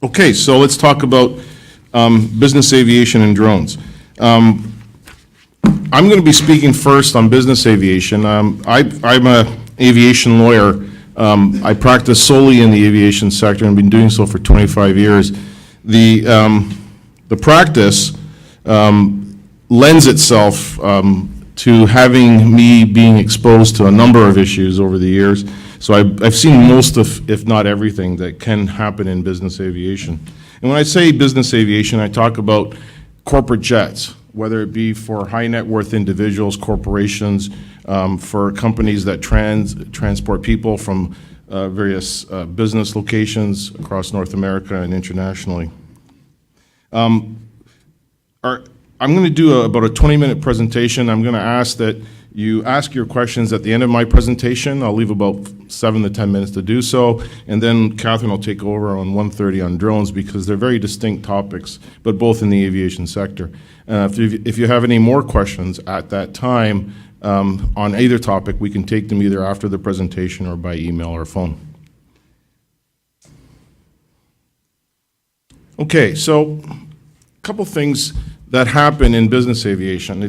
Okay, so let's talk about business aviation and drones. I'm going to be speaking first on business aviation. I'm an aviation lawyer. I practice solely in the aviation sector and been doing so for 25 years. The practice lends itself to having me being exposed to a number of issues over the years. So I've seen most of, if not everything, that can happen in business aviation. And when I say business aviation, I talk about corporate jets, whether it be for high net worth individuals, corporations, for companies that transport people from various business locations across North America and internationally. I'm going to do about a 20-minute presentation. I'm going to ask that you ask your questions at the end of my presentation. I'll leave about 7 to 10 minutes to do so, and then Catherine will take over on 1:30 on drones because they're very distinct topics, but both in the aviation sector. If you have any more questions at that time on either topic, we can take them either after the presentation or by email or phone. Okay, so a couple things that happen in business aviation.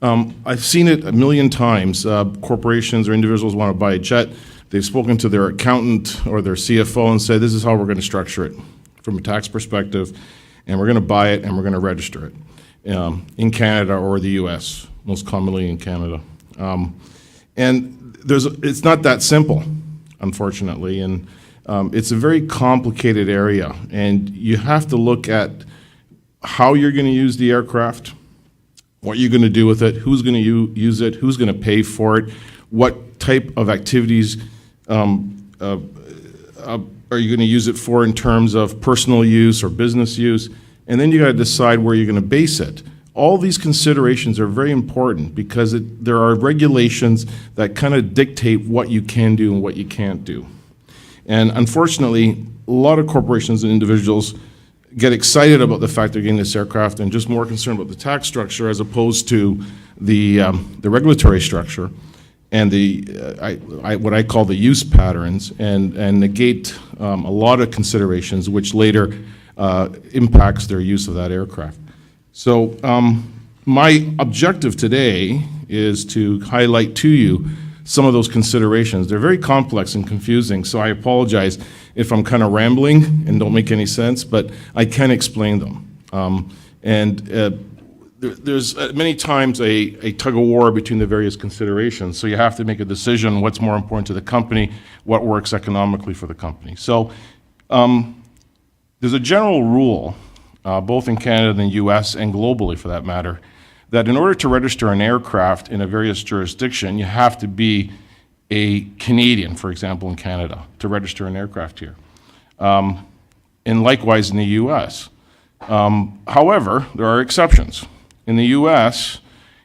I've seen it a million times. Corporations or individuals want to buy a jet. They've spoken to their accountant or their CFO and said, this is how we're going to structure it from a tax perspective, and we're going to buy it and we're going to register it in Canada or the US, most commonly in Canada. And it's not that simple, unfortunately, and it's a very complicated area, and you have to look at how you're going to use the aircraft, what you're going to do with it, who's going to use it, who's going to pay for it, what type of activities are you going to use it for in terms of personal use or business use, and then you got to decide where you're going to base it. All these considerations are very important because there are regulations that kind of dictate what you can do and what you can't do. And unfortunately, a lot of corporations and individuals get excited about the fact they're getting this aircraft and just more concerned about the tax structure as opposed to the regulatory structure and what I call the use patterns and negate a lot of considerations which later impacts their use of that aircraft. So my objective today is to highlight to you some of those considerations. They're very complex and confusing, so I apologize if I'm kind of rambling and don't make any sense, but I can explain them. There's many times a tug of war between the various considerations, so you have to make a decision what's more important to the company, what works economically for the company. So there's a general rule, both in Canada and the US and globally for that matter, that in order to register an aircraft in a various jurisdiction, you have to be a Canadian, for example, in Canada, to register an aircraft here. And likewise in the US. However, there are exceptions. In the US,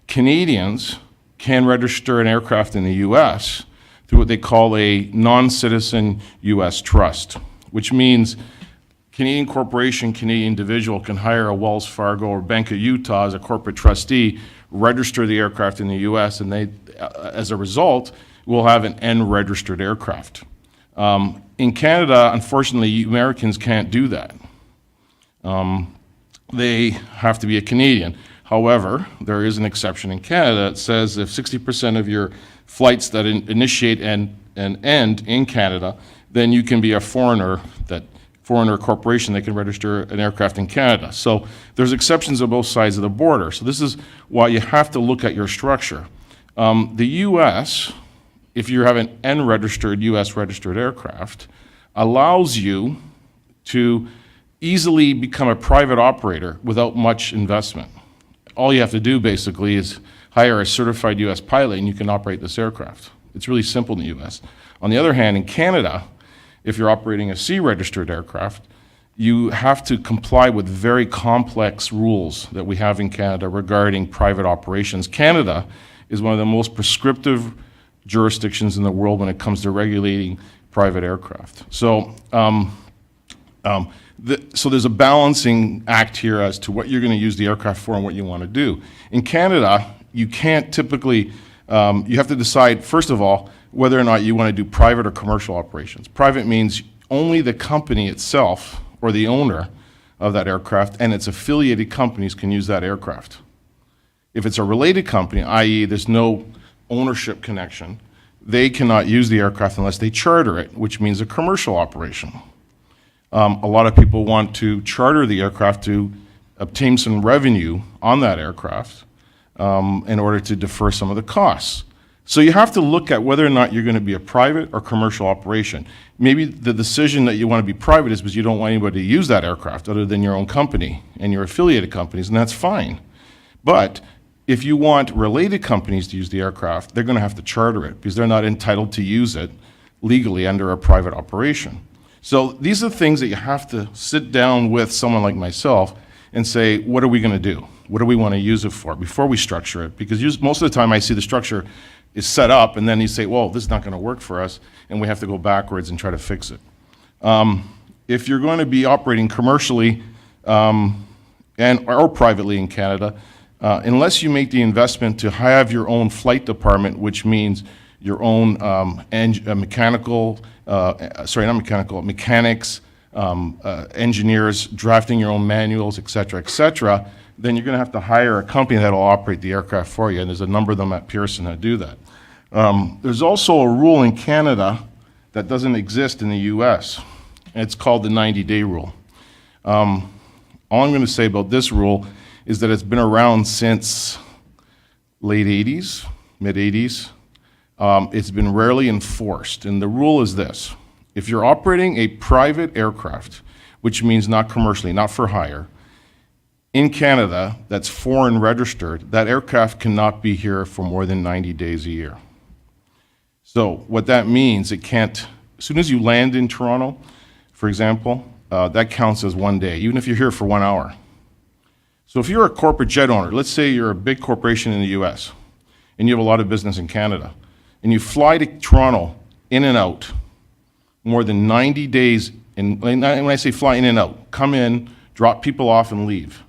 Canadians can register an aircraft in the US through what they call a non-citizen US trust, which means Canadian corporation, Canadian individual can hire a Wells Fargo or Bank of Utah as a corporate trustee, register the aircraft in the US, and they, as a result, will have an N-registered aircraft. In Canada, unfortunately, Americans can't do that. They have to be a Canadian. However, there is an exception in Canada that says if 60% of your flights that initiate and end in Canada, then you can be a foreigner corporation that can register an aircraft in Canada. So there's exceptions on both sides of the border. So this is why you have to look at your structure. The US, if you have an N-registered, US-registered aircraft, allows you to easily become a private operator without much investment. All you have to do basically is hire a certified US pilot and you can operate this aircraft. It's really simple in the US. On the other hand, in Canada, if you're operating a C-registered aircraft, you have to comply with very complex rules that we have in Canada regarding private operations. Canada is one of the most prescriptive jurisdictions in the world when it comes to regulating private aircraft. So, so there's a balancing act here as to what you're going to use the aircraft for and what you want to do. In Canada, you can't typically, you have to decide, first of all, whether or not you want to do private or commercial operations. Private means only the company itself or the owner of that aircraft, and its affiliated companies can use that aircraft. If it's a related company, i.e. there's no ownership connection, they cannot use the aircraft unless they charter it, which means a commercial operation. A lot of people want to charter the aircraft to obtain some revenue on that aircraft in order to defer some of the costs. So you have to look at whether or not you're going to be a private or commercial operation. Maybe the decision that you want to be private is because you don't want anybody to use that aircraft other than your own company and your affiliated companies, and that's fine. But if you want related companies to use the aircraft, they're going to have to charter it because they're not entitled to use it legally under a private operation. So these are things that you have to sit down with someone like myself and say, what are we going to do? What do we want to use it for before we structure it? Because most of the time I see the structure is set up and then you say, well, this is not going to work for us, and we have to go backwards and try to fix it. If you're going to be operating commercially or privately in Canada, unless you make the investment to have your own flight department, which means your own mechanics, engineers drafting your own manuals, et cetera, then you're going to have to hire a company that will operate the aircraft for you, and there's a number of them at Pearson that do that. There's also a rule in Canada that doesn't exist in the US, and it's called the 90-day rule. All I'm going to say about this rule is that it's been around since late 80s, mid 80s. It's been rarely enforced, and the rule is this. If you're operating a private aircraft, which means not commercially, not for hire, in Canada that's foreign registered, that aircraft cannot be here for more than 90 days a year. So what that means, it can't, as soon as you land in Toronto, for example, that counts as 1 day, even if you're here for 1 hour. So if you're a corporate jet owner, let's say you're a big corporation in the US, and you have a lot of business in Canada, and you fly to Toronto in and out more than 90 days, and when I say fly in and out, come in, drop people off, and leave,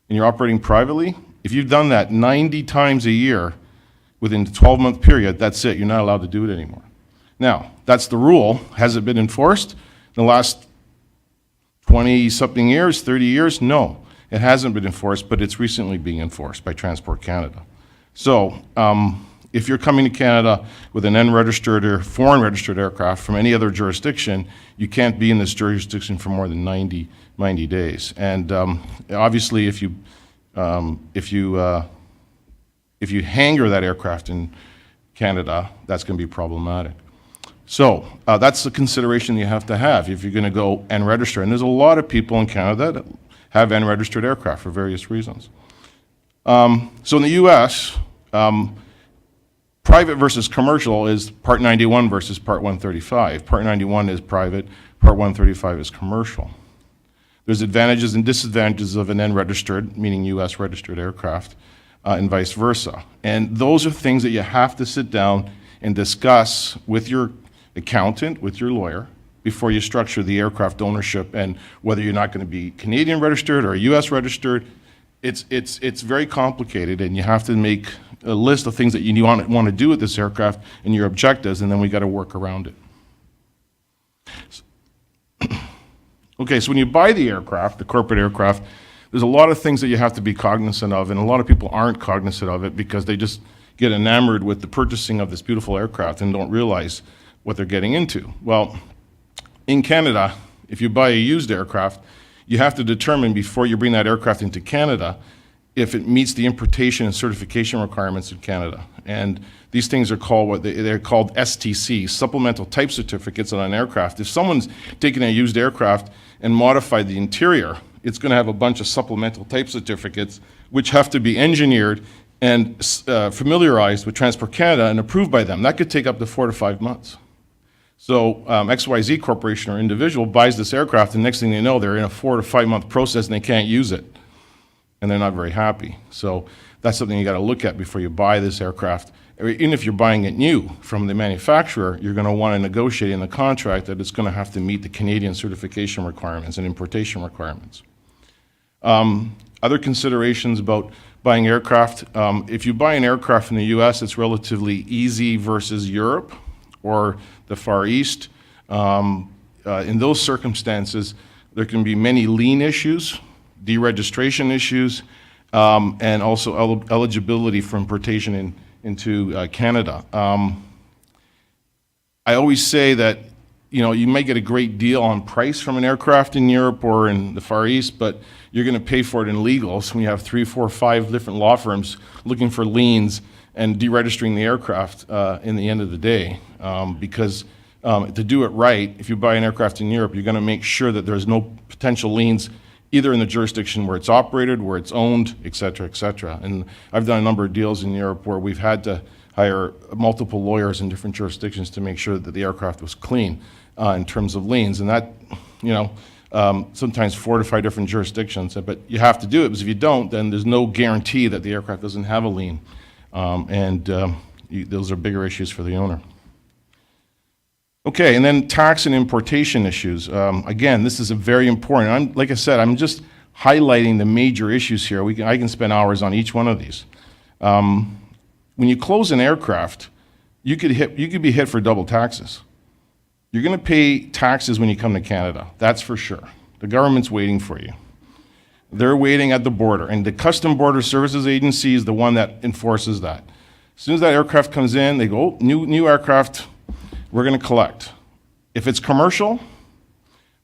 and you're operating privately, if you've done that 90 times a year within the 12-month period, that's it. You're not allowed to do it anymore. Now, that's the rule. Has it been enforced in the last 20-something years, 30 years? No, it hasn't been enforced, but it's recently being enforced by Transport Canada. So if you're coming to Canada with an unregistered or foreign registered aircraft from any other jurisdiction, you can't be in this jurisdiction for more than 90 days. And obviously, if you hangar that aircraft in Canada, that's going to be problematic. So that's the consideration you have to have if you're going to go and register. And there's a lot of people in Canada that have unregistered aircraft for various reasons. So in the U.S., private versus commercial is Part 91 versus Part 135. Part 91 is private, Part 135 is commercial. There's advantages and disadvantages of an unregistered, meaning U.S. registered aircraft, and vice versa. And those are things that you have to sit down and discuss with your accountant, with your lawyer, before you structure the aircraft ownership and whether you're not going to be Canadian registered or U.S. registered. It's very complicated, and you have to make a list of things that you want to do with this aircraft and your objectives, and then we got to work around it. Okay, so when you buy the aircraft, the corporate aircraft, there's a lot of things that you have to be cognizant of, and a lot of people aren't cognizant of it because they just get enamored with the purchasing of this beautiful aircraft and don't realize what they're getting into. Well, in Canada, if you buy a used aircraft, you have to determine before you bring that aircraft into Canada if it meets the importation and certification requirements in Canada. And these things are called they're called STC, supplemental type certificates on an aircraft. If someone's taken a used aircraft and modified the interior, it's going to have a bunch of supplemental type certificates which have to be engineered and familiarized with Transport Canada and approved by them. That could take up to 4 to 5 months. So XYZ Corporation or individual buys this aircraft, and next thing they know, they're in a 4 to 5 month process and they can't use it. And they're not very happy. So that's something you got to look at before you buy this aircraft. Even if you're buying it new from the manufacturer, you're going to want to negotiate in the contract that it's going to have to meet the Canadian certification requirements and importation requirements. Other considerations about buying aircraft. If you buy an aircraft in the US, it's relatively easy versus Europe or the Far East. In those circumstances, There can be many lien issues, deregistration issues, and also eligibility for importation into Canada. I always say that, you know, you may get a great deal on price from an aircraft in Europe or in the Far East, but you're going to pay for it in legals when you have 3, 4, 5 different law firms looking for liens and deregistering the aircraft in the end of the day. Because to do it right, if you buy an aircraft in Europe, you're going to make sure that there's no potential liens either in the jurisdiction where it's operated, where it's owned, et cetera, et cetera. And I've done a number of deals in Europe where we've had to hire multiple lawyers in different jurisdictions to make sure that the aircraft was clean in terms of liens. And that, you know, sometimes 4 to 5 different jurisdictions. But you have to do it, because if you don't, then there's no guarantee that the aircraft doesn't have a lien. Those are bigger issues for the owner. Okay, and then tax and importation issues. Again, this is a very important. Like I said, I'm just highlighting the major issues here. I can spend hours on each one of these. When you close an aircraft, you could be hit for double taxes. You're going to pay taxes when you come to Canada. That's for sure. The government's waiting for you. They're waiting at the border, and the Custom Border Services Agency is the one that enforces that. As soon as that aircraft comes in, they go, oh, new aircraft, we're going to collect. If it's commercial,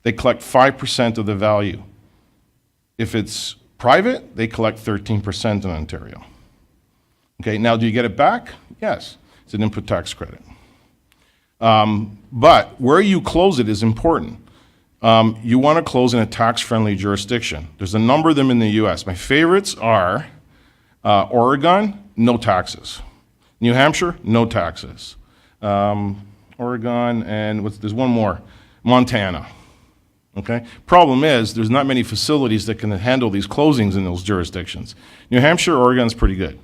they collect 5% of the value. If it's private, they collect 13% in Ontario. Okay, now do you get it back? Yes, it's an input tax credit. But where you close it is important. You want to close in a tax-friendly jurisdiction. There's a number of them in the US. My favorites are Oregon, no taxes. New Hampshire, no taxes. Oregon, and there's one more, Montana. Okay? Problem is, there's not many facilities that can handle these closings in those jurisdictions. New Hampshire, Oregon's pretty good.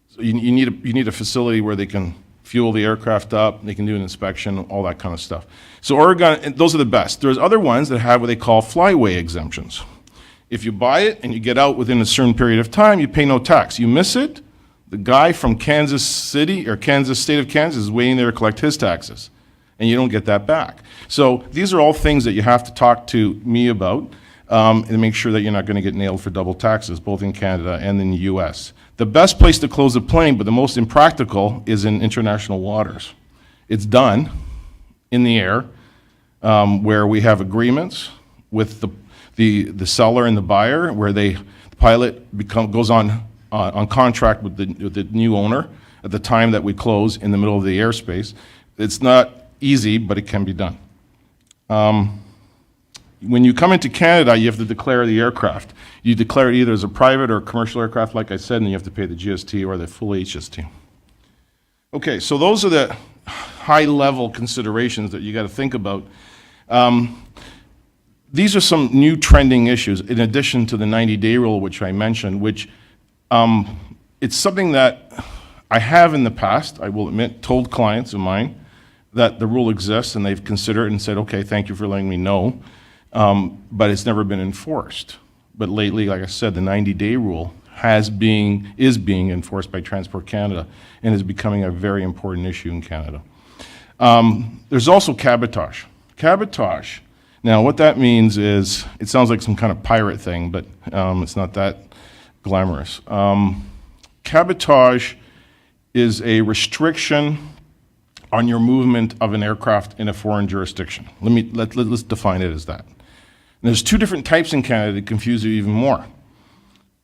So you need a facility where they can fuel the aircraft up, they can do an inspection, all that kind of stuff. So Oregon, those are the best. There's other ones that have what they call flyway exemptions. If you buy it and you get out within a certain period of time, you pay no tax. You miss it, the guy from Kansas City or Kansas, state of Kansas is waiting there to collect his taxes, and you don't get that back. So these are all things that you have to talk to me about and make sure that you're not going to get nailed for double taxes, both in Canada and in the US. The best place to close a plane, but the most impractical, is in international waters. It's done in the air, where we have agreements with the seller and the buyer, where the pilot goes on contract with the new owner at the time that we close in the middle of the airspace. It's not easy, but it can be done. When you come into Canada, you have to declare the aircraft. You declare it either as a private or a commercial aircraft, like I said, and you have to pay the GST or the full HST. Okay, so those are the high-level considerations that you got to think about. These are some new trending issues, in addition to the 90-day rule, which I mentioned, which it's something that I have in the past, I will admit, told clients of mine that the rule exists, and they've considered it and said, okay, thank you for letting me know. But it's never been enforced. But lately, like I said, the 90-day rule is being enforced by Transport Canada and is becoming a very important issue in Canada. There's also cabotage. Cabotage, now what that means is, it sounds like some kind of pirate thing, but it's not that glamorous. Cabotage is a restriction on your movement of an aircraft in a foreign jurisdiction. Let's define it as that. And there's 2 different types in Canada that confuse you even more.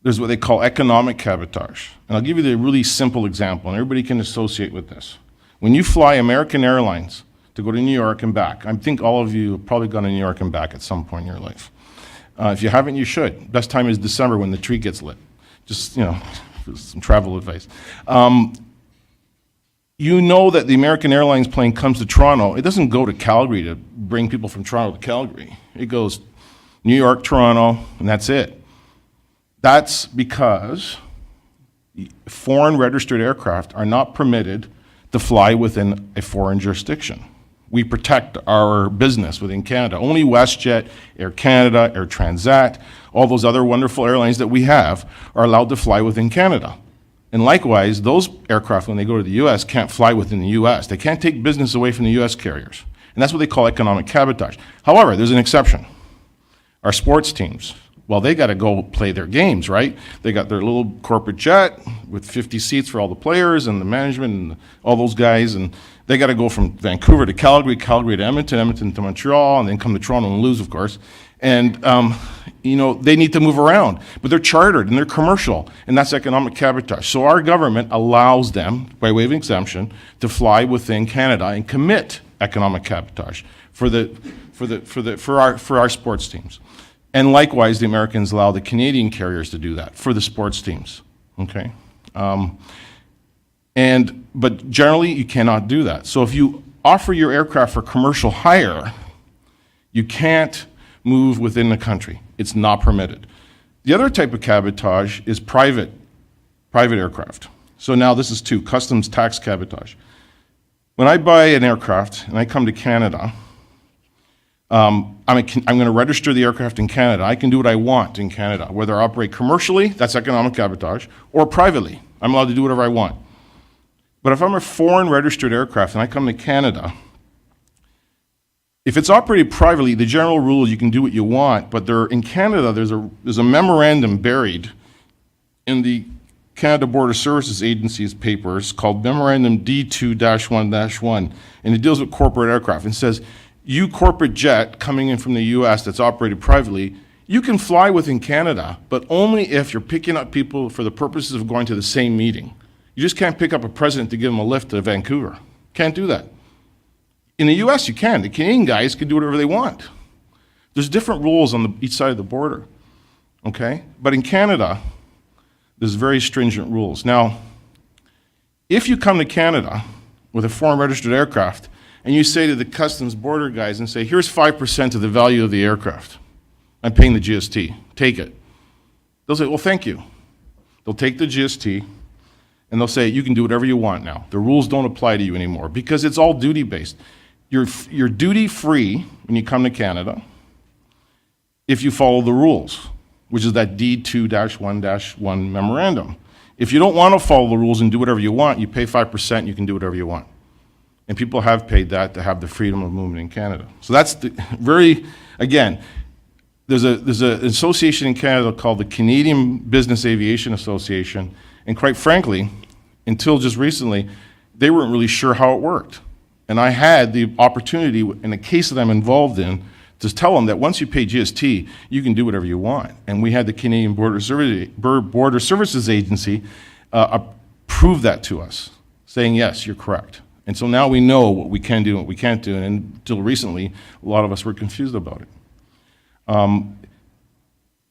There's what they call economic cabotage. And I'll give you the really simple example, and everybody can associate with this. When you fly American Airlines to go to New York and back, I think all of you have probably gone to New York and back at some point in your life. If you haven't, you should. Best time is December when the tree gets lit. Just, some travel advice. You know that the American Airlines plane comes to Toronto. It doesn't go to Calgary to bring people from Toronto to Calgary. It goes New York, Toronto, and that's it. That's because foreign registered aircraft are not permitted to fly within a foreign jurisdiction. We protect our business within Canada. Only WestJet, Air Canada, Air Transat, all those other wonderful airlines that we have are allowed to fly within Canada. And likewise, those aircraft, when they go to the US, can't fly within the US. They can't take business away from the US carriers. And that's what they call economic cabotage. However, there's an exception. Our sports teams, well, they got to go play their games, right? They got their little corporate jet with 50 seats for all the players and the management and all those guys, and they got to go from Vancouver to Calgary, Calgary to Edmonton, Edmonton to Montreal, and then come to Toronto and lose, of course. And, they need to move around, but they're chartered and they're commercial, and that's economic cabotage. So our government allows them, by way of exemption, to fly within Canada and commit economic cabotage for our sports teams. And likewise, the Americans allow the Canadian carriers to do that for the sports teams, okay? But generally, you cannot do that. So if you offer your aircraft for commercial hire, you can't move within the country. It's not permitted. The other type of cabotage is private aircraft. So now this is customs tax cabotage. When I buy an aircraft and I come to Canada, I'm going to register the aircraft in Canada. I can do what I want in Canada, whether I operate commercially, that's economic cabotage, or privately. I'm allowed to do whatever I want. But if I'm a foreign registered aircraft and I come to Canada, if it's operated privately, the general rule is you can do what you want, but in Canada, there's a memorandum buried in the Canada Border Services Agency's papers called Memorandum D2-1-1, and it deals with corporate aircraft. It says, you corporate jet coming in from the US that's operated privately, you can fly within Canada, but only if you're picking up people for the purposes of going to the same meeting. You just can't pick up a president to give him a lift to Vancouver. Can't do that. In the US, you can. The Canadian guys can do whatever they want. There's different rules on each side of the border, okay? But in Canada, there's very stringent rules. Now, if you come to Canada with a foreign registered aircraft, and you say to the customs border guys and say, here's 5% of the value of the aircraft. I'm paying the GST. Take it. They'll say, well, thank you. They'll take the GST, and they'll say, you can do whatever you want now. The rules don't apply to you anymore because it's all duty-based. You're duty-free when you come to Canada if you follow the rules, which is that D2-1-1 memorandum. If you don't want to follow the rules and do whatever you want, you pay 5%, you can do whatever you want. And people have paid that to have the freedom of movement in Canada. So that's again, there's an association in Canada called the Canadian Business Aviation Association, and quite frankly, until just recently, they weren't really sure how it worked. And I had the opportunity, in a case that I'm involved in, to tell them that once you pay GST, you can do whatever you want. And we had the Canadian Border Services Agency approve that to us, saying, yes, you're correct. And so now we know what we can do and what we can't do, and until recently, a lot of us were confused about it.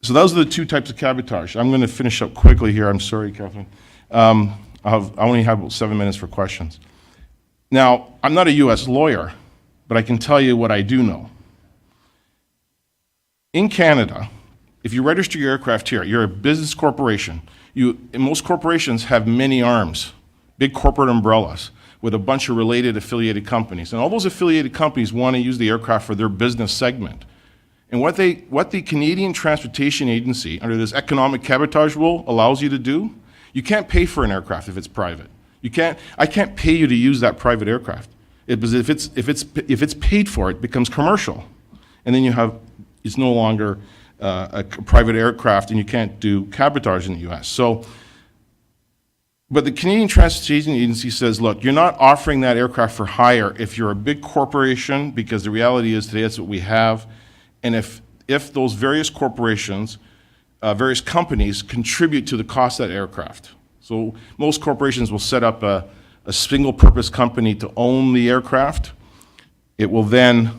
So those are the two types of cabotage. I'm going to finish up quickly here. I'm sorry, Catherine. I only have about 7 minutes for questions. Now, I'm not a U.S. lawyer, but I can tell you what I do know. In Canada, if you register your aircraft here, you're a business corporation. And most corporations have many arms, big corporate umbrellas, with a bunch of related affiliated companies. And all those affiliated companies want to use the aircraft for their business segment. And what the Canadian Transportation Agency, under this economic cabotage rule, allows you to do, you can't pay for an aircraft if it's private. I can't pay you to use that private aircraft. If it's paid for, it becomes commercial. And then it's no longer a private aircraft, and you can't do cabotage in the US. But the Canadian Transportation Agency says, look, you're not offering that aircraft for hire if you're a big corporation, because the reality is today that's what we have. And if those various corporations, various companies contribute to the cost of that aircraft. So most corporations will set up a single purpose company to own the aircraft. It will then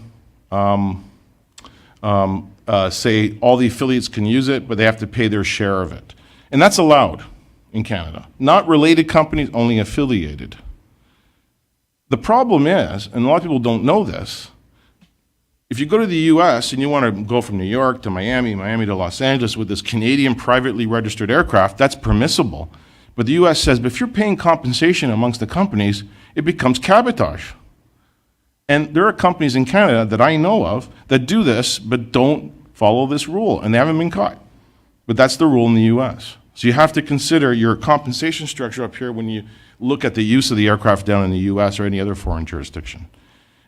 say all the affiliates can use it, but they have to pay their share of it. And that's allowed in Canada. Not related companies, only affiliated. The problem is, and a lot of people don't know this, if you go to the US and you want to go from New York to Miami, Miami to Los Angeles with this Canadian privately registered aircraft, that's permissible. But the US says, but if you're paying compensation amongst the companies, it becomes cabotage. And there are companies in Canada that I know of that do this, but don't follow this rule, and they haven't been caught. But that's the rule in the US. So you have to consider your compensation structure up here when you look at the use of the aircraft down in the US or any other foreign jurisdiction.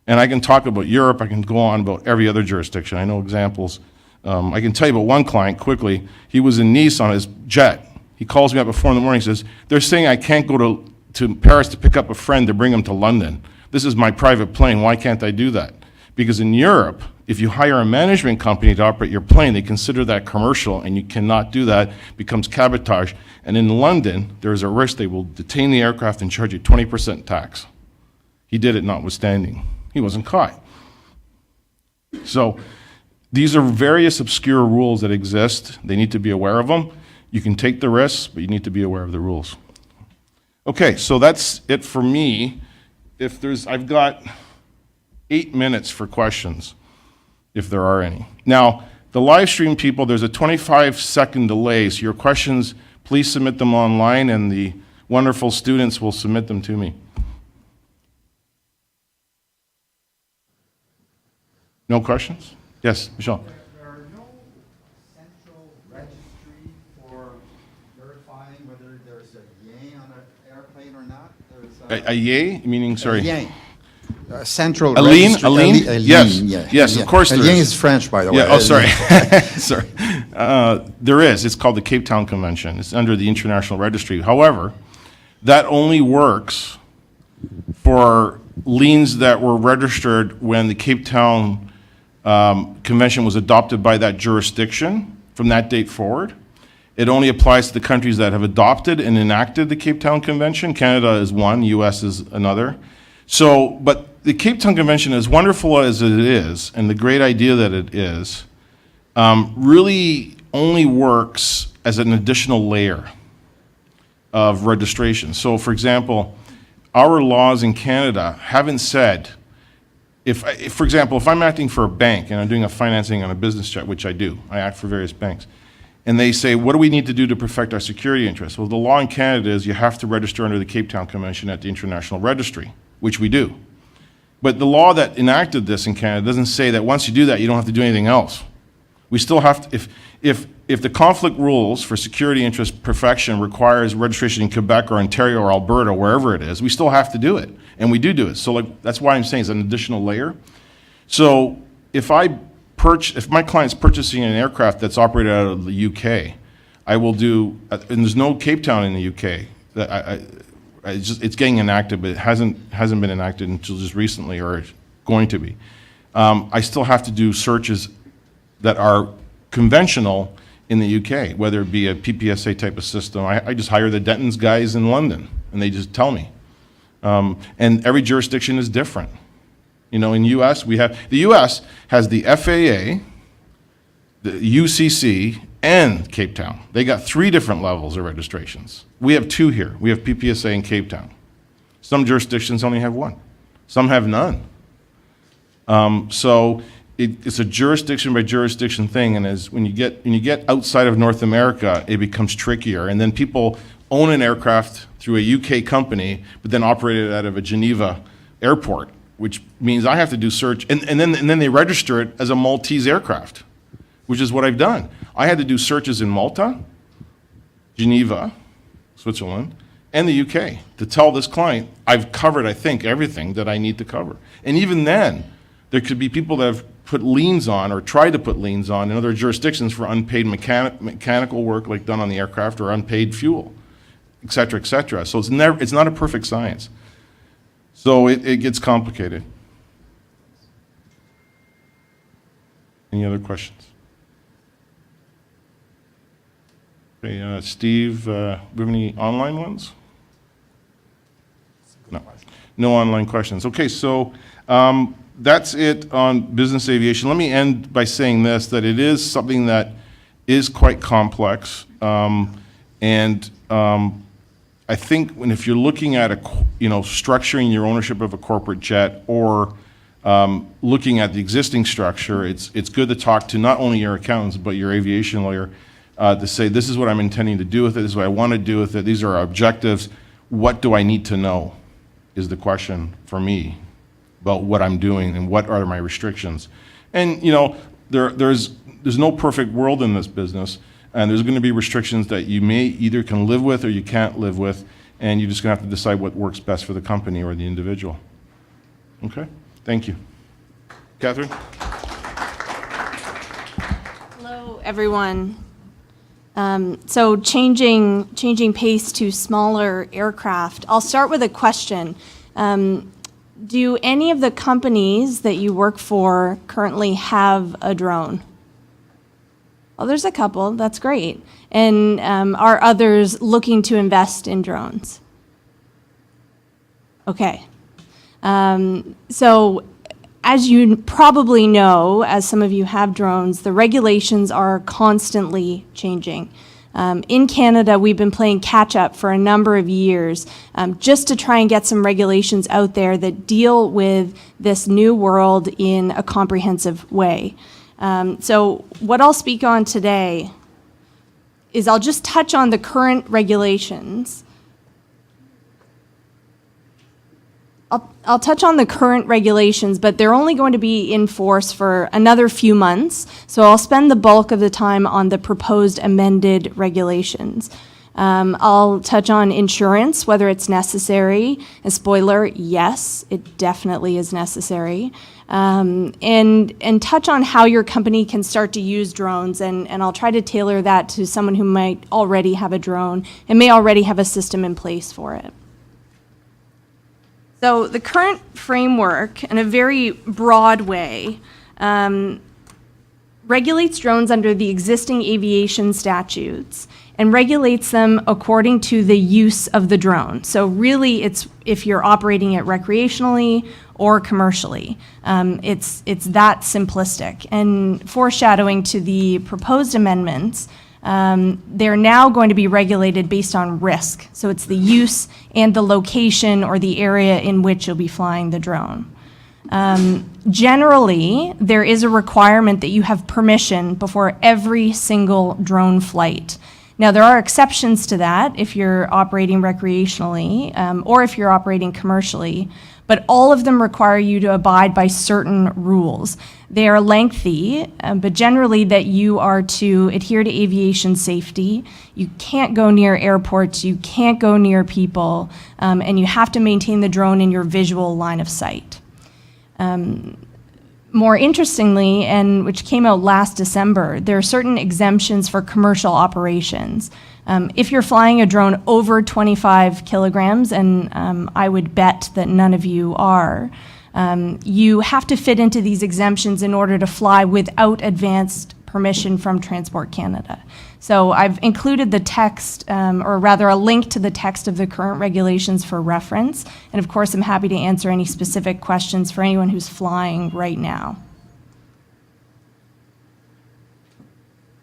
And I can talk about Europe, I can go on about every other jurisdiction. I know examples I can tell you about one client quickly. He was in Nice on his jet. He calls me up at 4 in the morning and says, they're saying I can't go to Paris to pick up a friend to bring him to London. This is my private plane. Why can't I do that? Because in Europe, if you hire a management company to operate your plane, they consider that commercial, and you cannot do that. It becomes cabotage. And in London, there is a risk they will detain the aircraft and charge you 20% tax. He did it notwithstanding. He wasn't caught. So these are various obscure rules that exist. They need to be aware of them. You can take the risks, but you need to be aware of the rules. Okay, so that's it for me. I've got 8 minutes for questions, if there are any. Now, the live stream people, there's a 25-second delay, so your questions, please submit them online, and the wonderful students will submit them to me. No questions? Yes, Michelle. There are no central registry for verifying whether there's a yang on an airplane or not? A yay, meaning, sorry? A yang. Central A lien? registry. A lien? Yes. Yeah. Yes, of course there yang is. is French, by the way. Yeah, oh, sorry. Sorry. There is. It's called the Cape Town Convention. It's under the International Registry. However, that only works for liens that were registered when the Cape Town Convention was adopted by that jurisdiction from that date forward. It only applies to the countries that have adopted and enacted the Cape Town Convention. Canada is one, US is another. So, but the Cape Town Convention, as wonderful as it is, and the great idea that it is, really only works as an additional layer of registration. So, for example, our laws in Canada haven't said, for example, if I'm acting for a bank and I'm doing a financing on a business jet, which I do, I act for various banks, and they say, what do we need to do to protect our security interests? Well, the law in Canada is you have to register under the Cape Town Convention at the International Registry, which we do. But the law that enacted this in Canada doesn't say that once you do that, you don't have to do anything else. We still have to, if the conflict rules for security interest perfection requires registration in Quebec or Ontario or Alberta, wherever it is, we still have to do it, and we do it. So like, that's why I'm saying it's an additional layer. So if my client's purchasing an aircraft that's operated out of the UK, I will do, and there's no Cape Town in the UK. It's getting enacted, but it hasn't been enacted until just recently, or going to be. I still have to do searches that are conventional in the UK, whether it be a PPSA type of system. I just hire the Denton's guys in London, and they just tell me. And every jurisdiction is different. You know, in US, the US has the FAA, the UCC, and Cape Town. They got 3 different levels of registrations. We have 2 here. We have PPSA and Cape Town. Some jurisdictions only have 1. Some have none. So it's a jurisdiction by jurisdiction thing, and when you get outside of North America, it becomes trickier. And then people own an aircraft through a UK company, but then operate it out of a Geneva airport, which means I have to do search, and then they register it as a Maltese aircraft, which is what I've done. I had to do searches in Malta, Geneva, Switzerland, and the UK to tell this client I've covered, I think, everything that I need to cover. And even then, there could be people that have put liens on or tried to put liens on in other jurisdictions for unpaid mechanical work like done on the aircraft or unpaid fuel, et cetera, et cetera. So it's not a perfect science. So it gets complicated. Any other questions? Okay, Steve, we have any online ones? No. No online questions. Okay, so that's it on business aviation. Let me end by saying this, that it is something that is quite complex. I think if you're looking at structuring your ownership of a corporate jet or looking at the existing structure, it's good to talk to not only your accountants but your aviation lawyer to say, this is what I'm intending to do with it, this is what I want to do with it, these are our objectives, what do I need to know is the question for me about what I'm doing and what are my restrictions. And there's no perfect world in this business, and there's going to be restrictions that you may either can live with or you can't live with, and you're just going to have to decide what works best for the company or the individual. Okay? Thank you. Catherine? everyone. So changing pace to smaller aircraft. I'll start with a question. Do any of the companies that you work for currently have a drone? Oh, there's a couple. That's great. And are others looking to invest in drones? Okay. So as you probably know, as some of you have drones, the regulations are constantly changing. In Canada, we've been playing catch-up for a number of years just to try and get some regulations out there that deal with this new world in a comprehensive way. So what I'll speak on today is I'll just touch on the current regulations. I'll touch on the current regulations, but they're only going to be in force for another few months, so I'll spend the bulk of the time on the proposed amended regulations. I'll touch on insurance, whether it's necessary. A spoiler, yes, it definitely is necessary. And touch on how your company can start to use drones, and I'll try to tailor that to someone who might already have a drone and may already have a system in place for it. So the current framework, in a very broad way, regulates drones under the existing aviation statutes and regulates them according to the use of the drone. So really, it's if you're operating it recreationally or commercially. It's that simplistic. And foreshadowing to the proposed amendments, they're now going to be regulated based on risk. So it's the use and the location or the area in which you'll be flying the drone. Generally, there is a requirement that you have permission before every single drone flight. Now, there are exceptions to that if you're operating recreationally or if you're operating commercially, but all of them require you to abide by certain rules. They are lengthy, but generally that you are to adhere to aviation safety. You can't go near airports, you can't go near people, and you have to maintain the drone in your visual line of sight. More interestingly, and which came out last December, there are certain exemptions for commercial operations. If you're flying a drone over 25 kilograms, and I would bet that none of you are, you have to fit into these exemptions in order to fly without advanced permission from Transport Canada. So I've included the text, or rather a link to the text of the current regulations for reference, and of course I'm happy to answer any specific questions for anyone who's flying right now.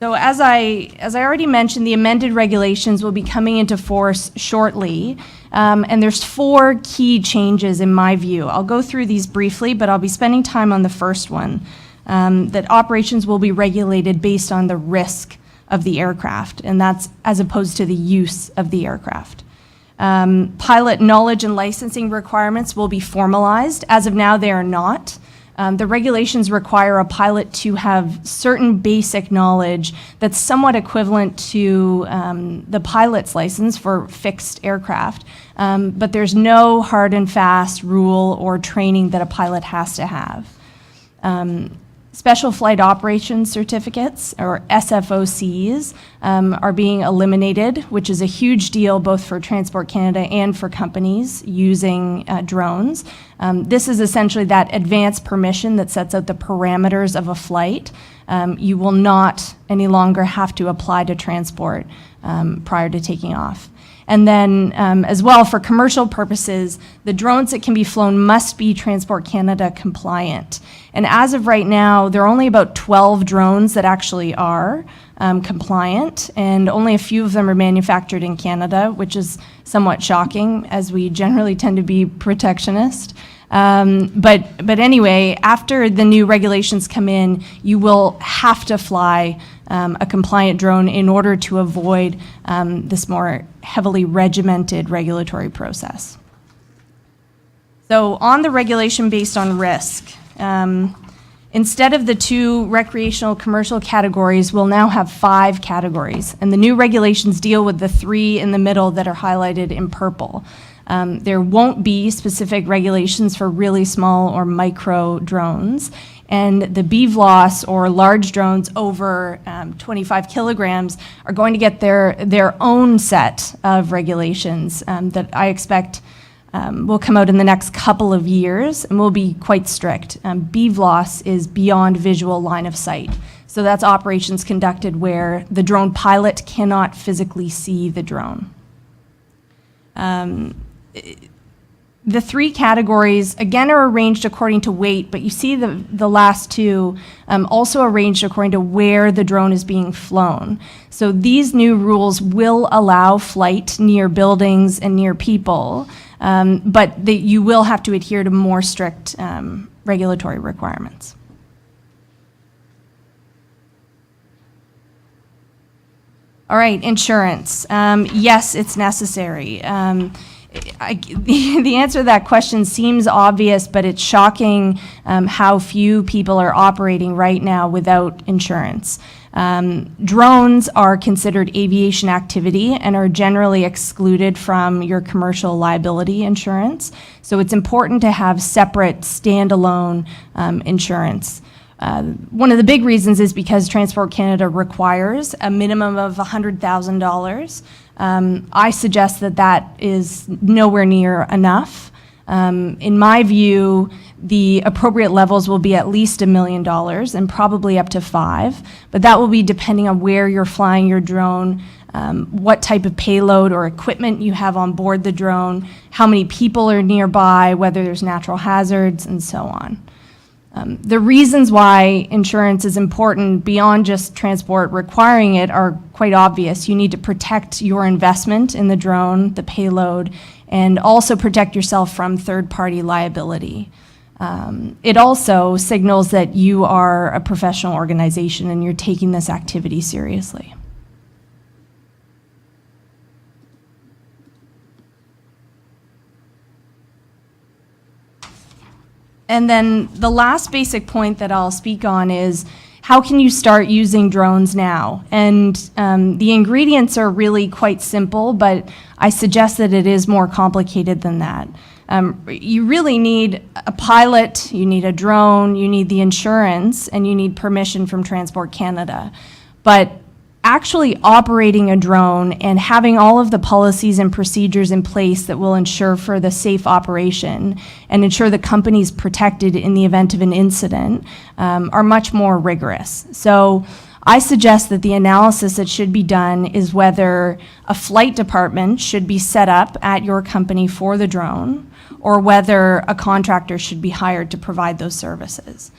So as I already mentioned, the amended regulations will be coming into force shortly, and there's 4 key changes in my view. I'll go through these briefly, but I'll be spending time on the first one, that operations will be regulated based on the risk of the aircraft, and that's as opposed to the use of the aircraft. Pilot knowledge and licensing requirements will be formalized. As of now, they are not. The regulations require a pilot to have certain basic knowledge that's somewhat equivalent to the pilot's license for fixed aircraft, but there's no hard and fast rule or training that a pilot has to have. Special Flight Operations Certificates, or SFOCs, are being eliminated, which is a huge deal both for Transport Canada and for companies using drones. This is essentially that advance permission that sets out the parameters of a flight. You will not any longer have to apply to transport prior to taking off. And then as well, for commercial purposes, the drones that can be flown must be Transport Canada compliant. And as of right now, there are only about 12 drones that actually are compliant, and only a few of them are manufactured in Canada, which is somewhat shocking, as we generally tend to be protectionist. But anyway, after the new regulations come in, you will have to fly a compliant drone in order to avoid this more heavily regimented regulatory process. So on the regulation based on risk, instead of the 2 recreational commercial categories, we'll now have 5 categories. And the new regulations deal with the 3 in the middle that are highlighted in purple. There won't be specific regulations for really small or micro drones, and the BVLOS, or large drones over 25 kilograms, are going to get their own set of regulations that I expect will come out in the next couple of years and will be quite strict. BVLOS is beyond visual line of sight. So that's operations conducted where the drone pilot cannot physically see the drone. The three categories, again, are arranged according to weight, but you see the last two also arranged according to where the drone is being flown. So these new rules will allow flight near buildings and near people, but you will have to adhere to more strict regulatory requirements. All right, insurance. Yes, it's necessary. The answer to that question seems obvious, but it's shocking how few people are operating right now without insurance. Drones are considered aviation activity and are generally excluded from your commercial liability insurance. So it's important to have separate standalone insurance. One of the big reasons is because Transport Canada requires a minimum of $100,000. I suggest that is nowhere near enough. In my view, the appropriate levels will be at least $1 million and probably up to $5 million, but that will be depending on where you're flying your drone, what type of payload or equipment you have on board the drone, how many people are nearby, whether there's natural hazards, and so on. The reasons why insurance is important beyond just transport requiring it are quite obvious. You need to protect your investment in the drone, the payload, and also protect yourself from third-party liability. It also signals that you are a professional organization and you're taking this activity seriously. And then the last basic point that I'll speak on is how can you start using drones now? And the ingredients are really quite simple, but I suggest that it is more complicated than that. You really need a pilot, you need a drone, you need the insurance, and you need permission from Transport Canada. But actually operating a drone and having all of the policies and procedures in place that will ensure for the safe operation and ensure the company's protected in the event of an incident are much more rigorous. So I suggest that the analysis that should be done is whether a flight department should be set up at your company for the drone or whether a contractor should be hired to provide those services.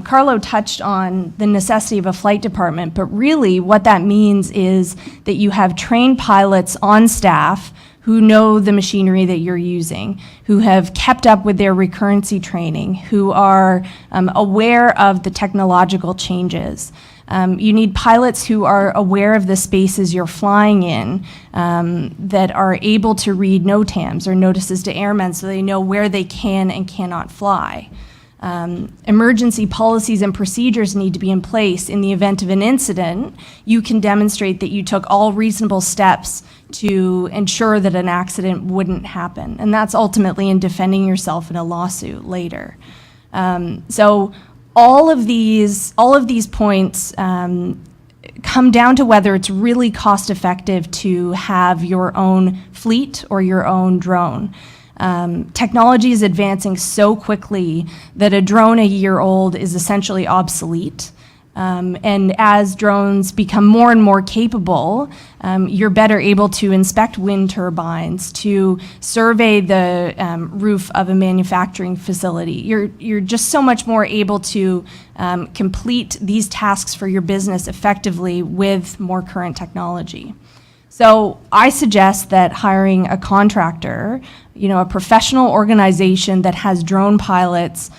Carlo touched on the necessity of a flight department, but really what that means is that you have trained pilots on staff who know the machinery that you're using, who have kept up with their recurrency training, who are aware of the technological changes. You need pilots who are aware of the spaces you're flying in, that are able to read NOTAMs or notices to airmen so they know where they can and cannot fly. Emergency policies and procedures need to be in place. In the event of an incident, you can demonstrate that you took all reasonable steps to ensure that an accident wouldn't happen. And that's ultimately in defending yourself in a lawsuit later. So all of these points come down to whether it's really cost effective to have your own fleet or your own drone. Technology is advancing so quickly that a drone a year old is essentially obsolete. And as drones become more and more capable, you're better able to inspect wind turbines, to survey the roof of a manufacturing facility. You're just so much more able to complete these tasks for your business effectively with more current technology. So I suggest that hiring a contractor, a professional organization that has drone pilots,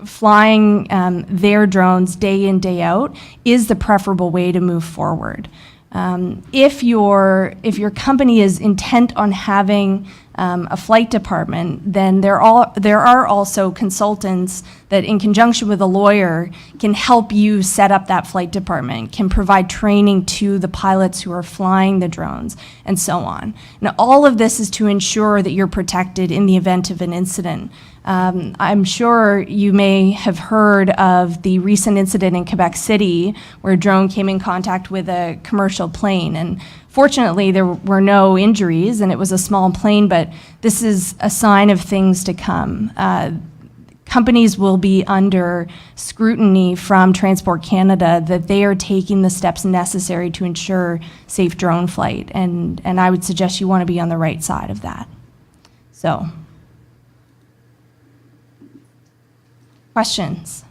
flying their drones day in, day out, is the preferable way to move forward. If your company is intent on having a flight department, then there are also consultants that, in conjunction with a lawyer, can help you set up that flight department, can provide training to the pilots who are flying the drones, and so on. Now, all of this is to ensure that you're protected in the event of an incident. I'm sure you may have heard of the recent incident in Quebec City where a drone came in contact with a commercial plane. And fortunately, there were no injuries, and it was a small plane, but this is a sign of things to come. Companies will be under scrutiny from Transport Canada that they are taking the steps necessary to ensure safe drone flight. And I would suggest you want to be on the right side of that. So, questions?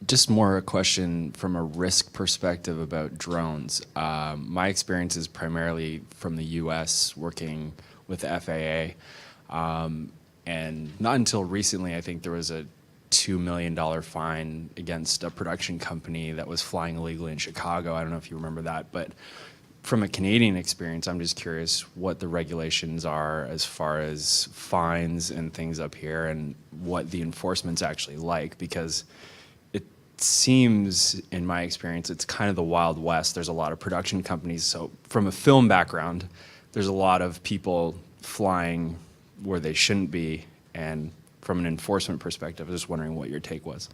Just more a question from a risk perspective about drones. My experience is primarily from the US working with the FAA. And not until recently, I think there was a $2 million fine against a production company that was flying illegally in Chicago. I don't know if you remember that, but from a Canadian experience, I'm just curious what the regulations are as far as fines and things up here and what the enforcement's actually like, because it seems, in my experience, it's kind of the Wild West. There's a lot of production companies. So from a film background, there's a lot of people flying where they shouldn't be. And from an enforcement perspective, I was just wondering what your take was.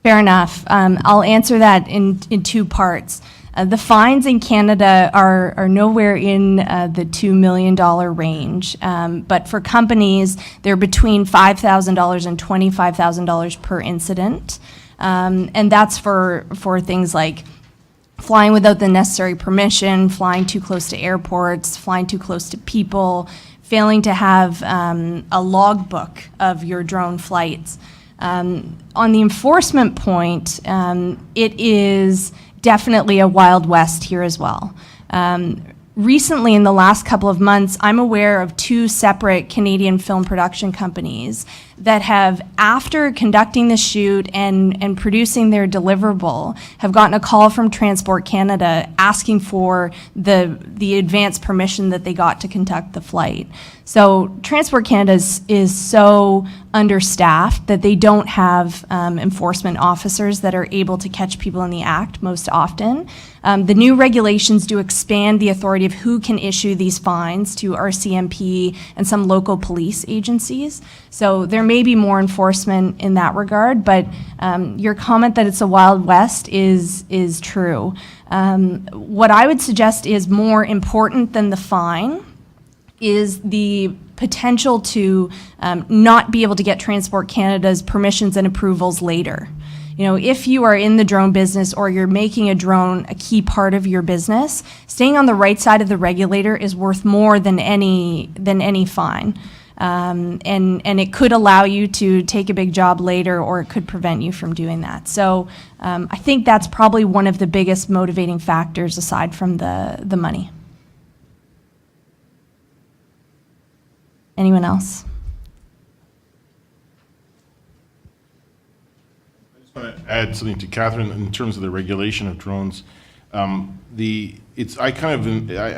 Fair enough. I'll answer that in two parts. The fines in Canada are nowhere in the $2 million range, but for companies, they're between $5,000 and $25,000 per incident, and that's for things like flying without the necessary permission, flying too close to airports, flying too close to people, failing to have a logbook of your drone flights. On the enforcement point, it is definitely a Wild West here as well. Recently, in the last couple of months, I'm aware of two separate Canadian film production companies that have, after conducting the shoot and producing their deliverable, have gotten a call from Transport Canada asking for the advance permission that they got to conduct the flight. So Transport Canada is so understaffed that they don't have enforcement officers that are able to catch people in the act most often. The new regulations do expand the authority of who can issue these fines to RCMP and some local police agencies. So there may be more enforcement in that regard, but your comment that it's a Wild West is true. What I would suggest is more important than the fine is the potential to not be able to get Transport Canada's permissions and approvals later. You know, if you are in the drone business or you're making a drone a key part of your business, staying on the right side of the regulator is worth more than any fine. And it could allow you to take a big job later, or it could prevent you from doing that. So I think that's probably one of the biggest motivating factors aside from the money. Anyone else? I want to add something to Catherine in terms of the regulation of drones. I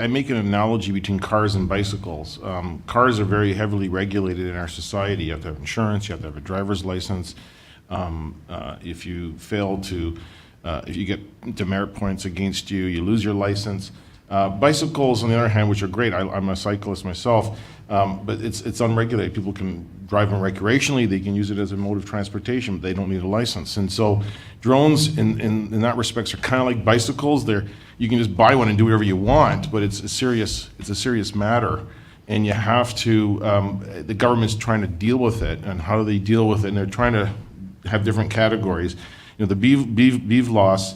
make an analogy between cars and bicycles. Cars are very heavily regulated in our society. You have to have insurance. You have to have a driver's license. If you fail to, if you get demerit points against you, you lose your license. Bicycles, on the other hand, which are great. I'm a cyclist myself, but it's unregulated. People can drive them recreationally. They can use it as a mode of transportation, but they don't need a license. And so drones, in that respect, are kind of like bicycles. You can just buy one and do whatever you want, but it's a serious matter. And you have to, the government's trying to deal with it. And how do they deal with it? And they're trying to have different categories. You know, the BVLOS,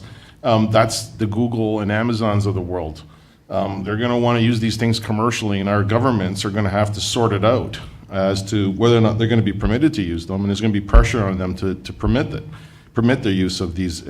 that's the Google and Amazons of the world. They're going to want to use these things commercially, and our governments are going to have to sort it out as to whether or not they're going to be permitted to use them, and there's going to be pressure on them to permit the use of these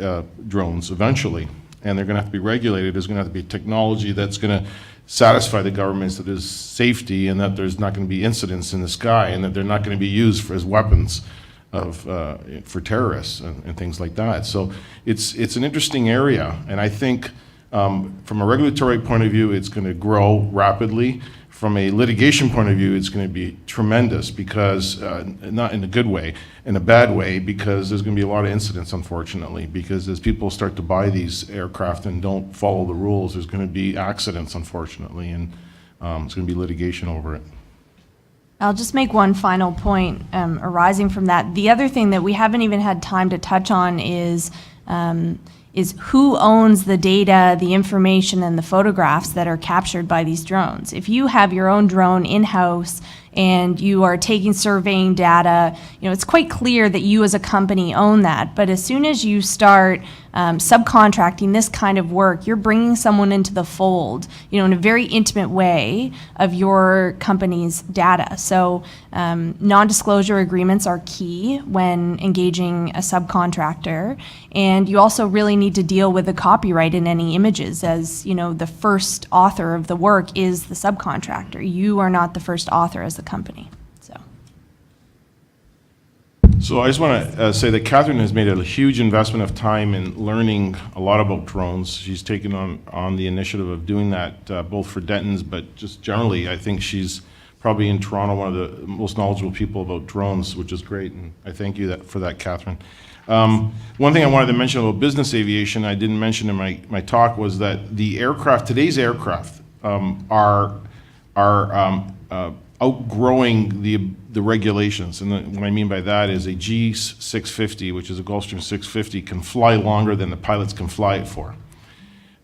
drones eventually. And they're going to have to be regulated. There's going to have to be technology that's going to satisfy the governments that there's safety and that there's not going to be incidents in the sky and that they're not going to be used as weapons for terrorists and things like that. So it's an interesting area, and I think from a regulatory point of view, it's going to grow rapidly. from a litigation point of view, it's going to be tremendous because, not in a good way, in a bad way, because there's going to be a lot of incidents, unfortunately, because as people start to buy these aircraft and don't follow the rules, there's going to be accidents, unfortunately, and it's going to be litigation over it. I'll just make one final point arising from that. The other thing that we haven't even had time to touch on is who owns the data, the information, and the photographs that are captured by these drones. If you have your own drone in-house and you are taking surveying data, it's quite clear that you as a company own that. But as soon as you start subcontracting this kind of work, you're bringing someone into the fold, in a very intimate way of your company's data. So non-disclosure agreements are key when engaging a subcontractor. And you also really need to deal with the copyright in any images, as the first author of the work is the subcontractor. You are not the first author as the company. So I just want to say that Catherine has made a huge investment of time in learning a lot about drones. She's taken on the initiative of doing that both for Denton's, but just generally, I think she's probably in Toronto one of the most knowledgeable people about drones, which is great, and I thank you for that, Catherine. One thing I wanted to mention about business aviation, I didn't mention in my talk, was that the aircraft, today's aircraft, are outgrowing the regulations. And what I mean by that is a G650, which is a Gulfstream 650, can fly longer than the pilots can fly it for.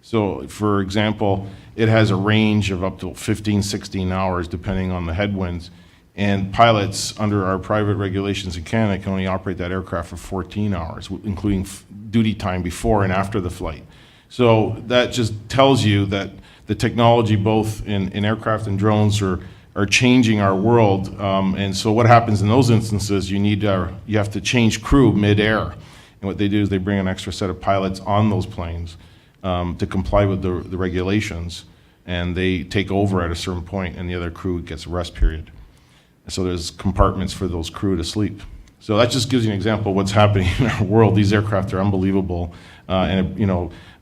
So, for example, it has a range of up to 15, 16 hours, depending on the headwinds. And pilots, under our private regulations in Canada, can only operate that aircraft for 14 hours, including duty time before and after the flight. So that just tells you that the technology, both in aircraft and drones, are changing our world. And so what happens in those instances, you have to change crew mid-air. And what they do is they bring an extra set of pilots on those planes to comply with the regulations, and they take over at a certain point, and the other crew gets a rest period. So there's compartments for those crew to sleep. So that just gives you an example of what's happening in our world. These aircraft are unbelievable, and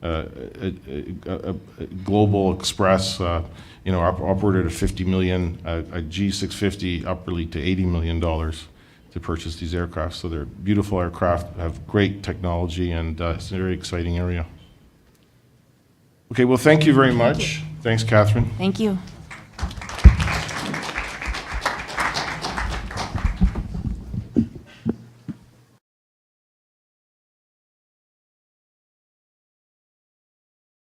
a Global Express, operated at $50 million, a G650 upwardly to $80 million to purchase these aircraft. So they're beautiful aircraft, have great technology, and it's a very exciting area. Okay, well, thank you very much. Thanks, Catherine. Thank you.